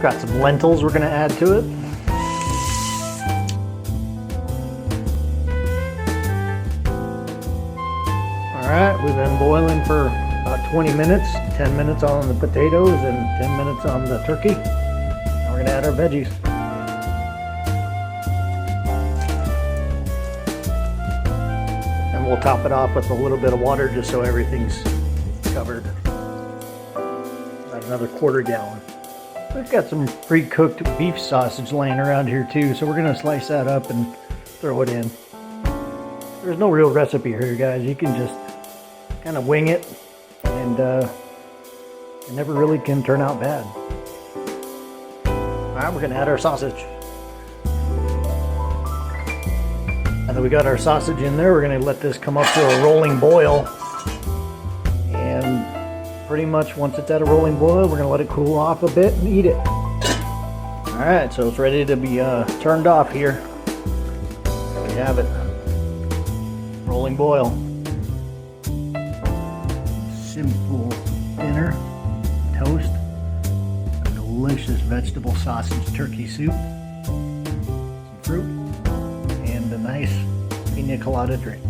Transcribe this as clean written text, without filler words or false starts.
Got some lentils we're going to add to it. Alright, we've been boiling for about 20 minutes. 10 minutes on the potatoes and 10 minutes on the turkey. Now we're going to add our veggies. And we'll top it off with a little bit of water just so everything's covered. About another quarter gallon. We've got some pre-cooked beef sausage laying around here too, so we're going to slice that up and throw it in. There's no real recipe here, guys. You can just kind of wing it, and it never really can turn out bad. Alright, we're going to add our sausage. Now that we got our sausage in there, we're going to let this come up to a rolling boil. And pretty much once it's at a rolling boil, we're going to let it cool off a bit and eat it. Alright, so it's ready to be turned off here. There we have it. Rolling boil. Simple dinner, toast, a delicious vegetable sausage turkey soup, some fruit, and a nice pina colada drink.